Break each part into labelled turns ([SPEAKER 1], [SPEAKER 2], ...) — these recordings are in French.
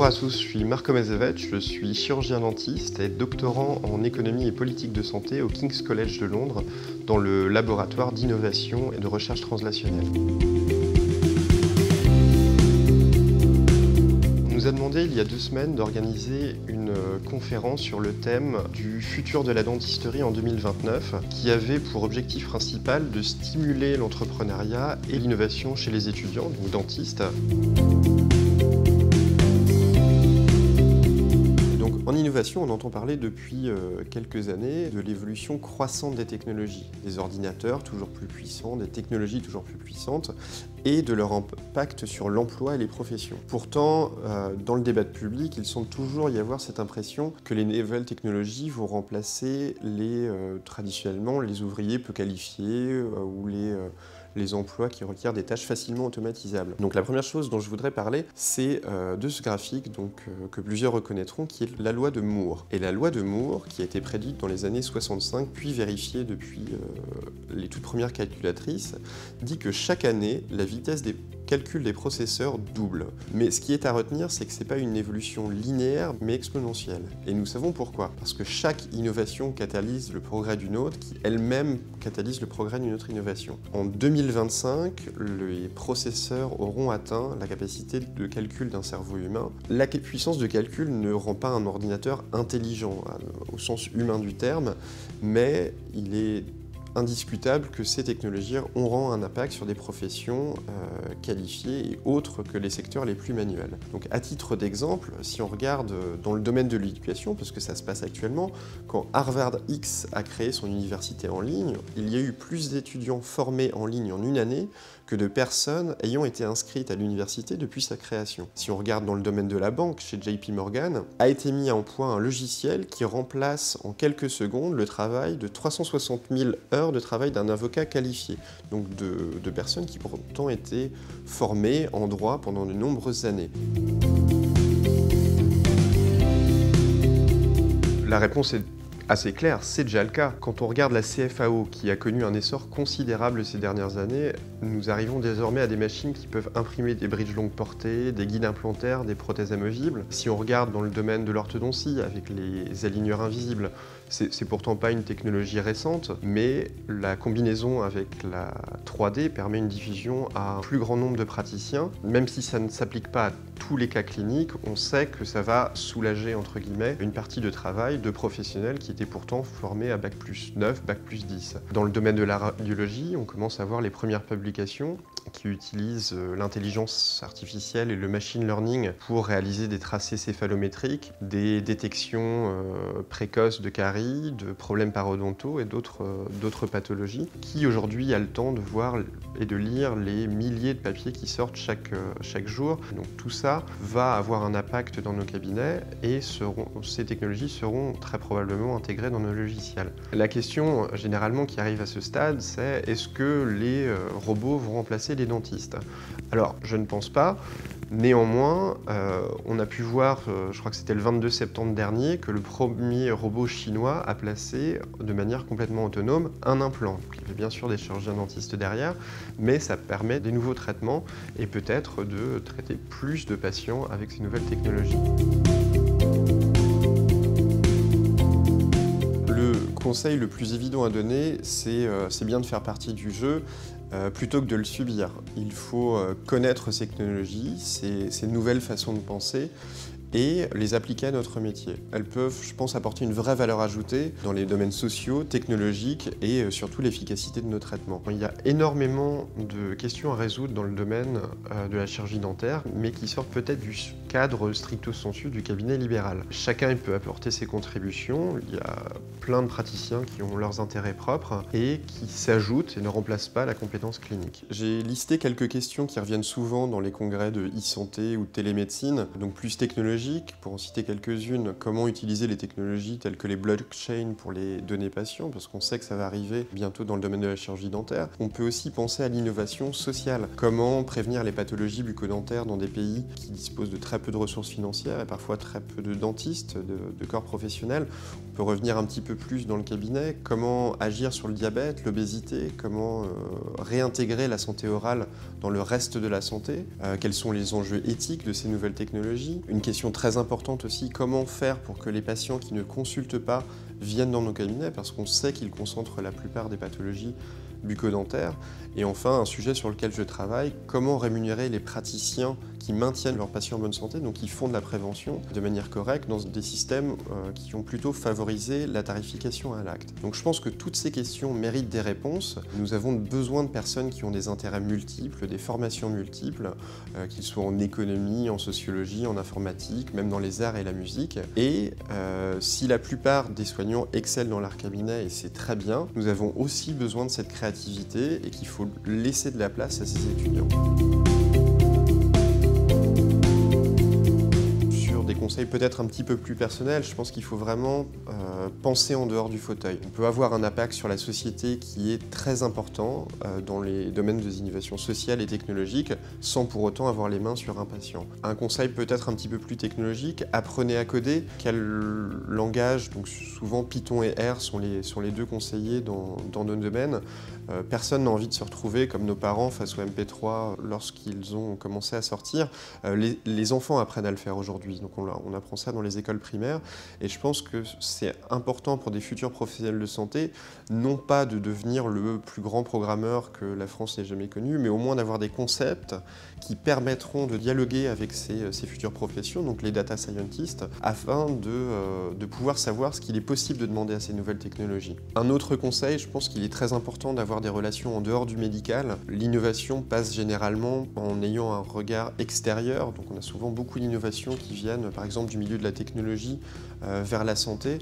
[SPEAKER 1] Bonjour à tous, je suis Marco Mazevet, je suis chirurgien dentiste et doctorant en économie et politique de santé au King's College de Londres dans le laboratoire d'innovation et de recherche translationnelle. On nous a demandé il y a 2 semaines d'organiser une conférence sur le thème du futur de la dentisterie en 2029 qui avait pour objectif principal de stimuler l'entrepreneuriat et l'innovation chez les étudiants, donc dentistes. En innovation, on entend parler depuis quelques années de l'évolution croissante des technologies, des ordinateurs toujours plus puissants, des technologies toujours plus puissantes et de leur impact sur l'emploi et les professions. Pourtant, dans le débat public, il semble toujours y avoir cette impression que les nouvelles technologies vont remplacer traditionnellement les ouvriers peu qualifiés ou les emplois qui requièrent des tâches facilement automatisables. Donc la première chose dont je voudrais parler, c'est de ce graphique que plusieurs reconnaîtront, qui est la loi de Moore. Et la loi de Moore, qui a été prédite dans les années 65, puis vérifiée depuis les toutes premières calculatrices, dit que chaque année, la vitesse des calculs des processeurs double. Mais ce qui est à retenir, c'est que ce n'est pas une évolution linéaire, mais exponentielle. Et nous savons pourquoi. Parce que chaque innovation catalyse le progrès d'une autre, qui elle-même catalyse le progrès d'une autre innovation. En 2025, les processeurs auront atteint la capacité de calcul d'un cerveau humain. La puissance de calcul ne rend pas un ordinateur intelligent, au sens humain du terme, mais il est indiscutable que ces technologies auront un impact sur des professions qualifiées et autres que les secteurs les plus manuels. Donc à titre d'exemple, si on regarde dans le domaine de l'éducation, parce que ça se passe actuellement, quand Harvard X a créé son université en ligne, il y a eu plus d'étudiants formés en ligne en une année que de personnes ayant été inscrites à l'université depuis sa création. Si on regarde dans le domaine de la banque, chez JP Morgan, a été mis en point un logiciel qui remplace en quelques secondes le travail de 360 000 heures de travail d'un avocat qualifié, donc de personnes qui pourtant étaient formées en droit pendant de nombreuses années. La réponse est assez clair, c'est déjà le cas. Quand on regarde la CFAO, qui a connu un essor considérable ces dernières années, nous arrivons désormais à des machines qui peuvent imprimer des bridges longue portée, des guides implantaires, des prothèses amovibles. Si on regarde dans le domaine de l'orthodontie, avec les aligneurs invisibles, c'est pourtant pas une technologie récente, mais la combinaison avec la 3D permet une diffusion à un plus grand nombre de praticiens. Même si ça ne s'applique pas à tous les cas cliniques, on sait que ça va soulager, entre guillemets, une partie de travail de professionnels qui étaient pourtant formés à Bac+9, Bac+10. Dans le domaine de la radiologie, on commence à voir les premières publications qui utilisent l'intelligence artificielle et le machine learning pour réaliser des tracés céphalométriques, des détections précoces de caries, de problèmes parodontaux et d'autres pathologies. Qui aujourd'hui a le temps de voir et de lire les milliers de papiers qui sortent chaque jour. Donc tout ça va avoir un impact dans nos cabinets et ces technologies seront très probablement intégrées dans nos logiciels. La question généralement qui arrive à ce stade, c'est est-ce que les robots vont remplacer les dentistes? Alors je ne pense pas. Néanmoins, on a pu voir, je crois que c'était le 22 septembre dernier, que le premier robot chinois a placé de manière complètement autonome un implant. Il y avait bien sûr des chirurgiens dentistes derrière, mais ça permet des nouveaux traitements et peut-être de traiter plus de patients avec ces nouvelles technologies. Le conseil le plus évident à donner, c'est bien de faire partie du jeu plutôt que de le subir. Il faut connaître ces technologies, ces nouvelles façons de penser et les appliquer à notre métier. Elles peuvent, je pense, apporter une vraie valeur ajoutée dans les domaines sociaux, technologiques et surtout l'efficacité de nos traitements. Il y a énormément de questions à résoudre dans le domaine de la chirurgie dentaire, mais qui sortent peut-être du cadre stricto sensu du cabinet libéral. Chacun peut apporter ses contributions, il y a plein de praticiens qui ont leurs intérêts propres et qui s'ajoutent et ne remplacent pas la compétence clinique. J'ai listé quelques questions qui reviennent souvent dans les congrès de e-santé ou de télémédecine, donc plus technologiques. Pour en citer quelques-unes, comment utiliser les technologies telles que les blockchains pour les données patients, parce qu'on sait que ça va arriver bientôt dans le domaine de la chirurgie dentaire. On peut aussi penser à l'innovation sociale. Comment prévenir les pathologies bucco-dentaires dans des pays qui disposent de très peu de ressources financières et parfois très peu de dentistes, de corps professionnels. On peut revenir un petit peu plus dans le cabinet. Comment agir sur le diabète, l'obésité, comment réintégrer la santé orale dans le reste de la santé, quels sont les enjeux éthiques de ces nouvelles technologies. Une question très importantes aussi. Comment faire pour que les patients qui ne consultent pas viennent dans nos cabinets, parce qu'on sait qu'ils concentrent la plupart des pathologies bucco-dentaires. Et enfin, un sujet sur lequel je travaille, comment rémunérer les praticiens qui maintiennent leurs patients en bonne santé, donc qui font de la prévention de manière correcte dans des systèmes qui ont plutôt favorisé la tarification à l'acte. Donc je pense que toutes ces questions méritent des réponses. Nous avons besoin de personnes qui ont des intérêts multiples, des formations multiples, qu'ils soient en économie, en sociologie, en informatique, même dans les arts et la musique. Et si la plupart des soignants excellent dans leur cabinet, et c'est très bien, nous avons aussi besoin de cette créativité et qu'il faut laisser de la place à ces étudiants. Sur des conseils peut-être un petit peu plus personnels, je pense qu'il faut vraiment penser en dehors du fauteuil. On peut avoir un impact sur la société qui est très important dans les domaines des innovations sociales et technologiques, sans pour autant avoir les mains sur un patient. Un conseil peut-être un petit peu plus technologique, apprenez à coder. Quel langage, donc souvent Python et R sont les deux conseillers dans nos domaines. Personne n'a envie de se retrouver comme nos parents face au MP3 lorsqu'ils ont commencé à sortir. Les enfants apprennent à le faire aujourd'hui, donc on apprend ça dans les écoles primaires, et je pense que c'est important pour des futurs professionnels de santé, non pas de devenir le plus grand programmeur que la France n'ait jamais connu, mais au moins d'avoir des concepts qui permettront de dialoguer avec ces futures professions, donc les data scientists, afin de pouvoir savoir ce qu'il est possible de demander à ces nouvelles technologies. Un autre conseil, je pense qu'il est très important d'avoir des relations en dehors du médical. L'innovation passe généralement en ayant un regard extérieur, donc on a souvent beaucoup d'innovations qui viennent par exemple du milieu de la technologie vers la santé,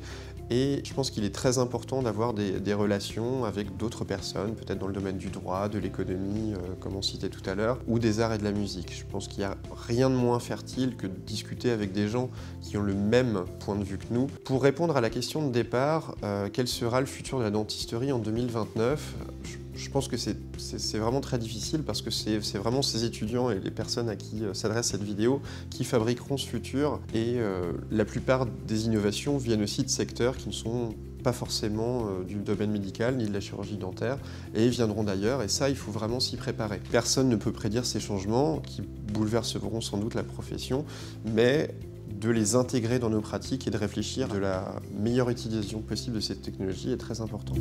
[SPEAKER 1] et je pense qu'il est très important d'avoir des relations avec d'autres personnes, peut-être dans le domaine du droit, de l'économie, comme on citait tout à l'heure, ou des arts et de la musique. Je pense qu'il n'y a rien de moins fertile que de discuter avec des gens qui ont le même point de vue que nous. Pour répondre à la question de départ, quel sera le futur de la dentisterie en 2029 ? Je pense que c'est vraiment très difficile parce que c'est vraiment ces étudiants et les personnes à qui s'adresse cette vidéo qui fabriqueront ce futur, et la plupart des innovations viennent aussi de secteurs qui ne sont pas forcément du domaine médical ni de la chirurgie dentaire et viendront d'ailleurs, et ça il faut vraiment s'y préparer. Personne ne peut prédire ces changements qui bouleverseront sans doute la profession, mais de les intégrer dans nos pratiques et de réfléchir de la meilleure utilisation possible de cette technologie est très important.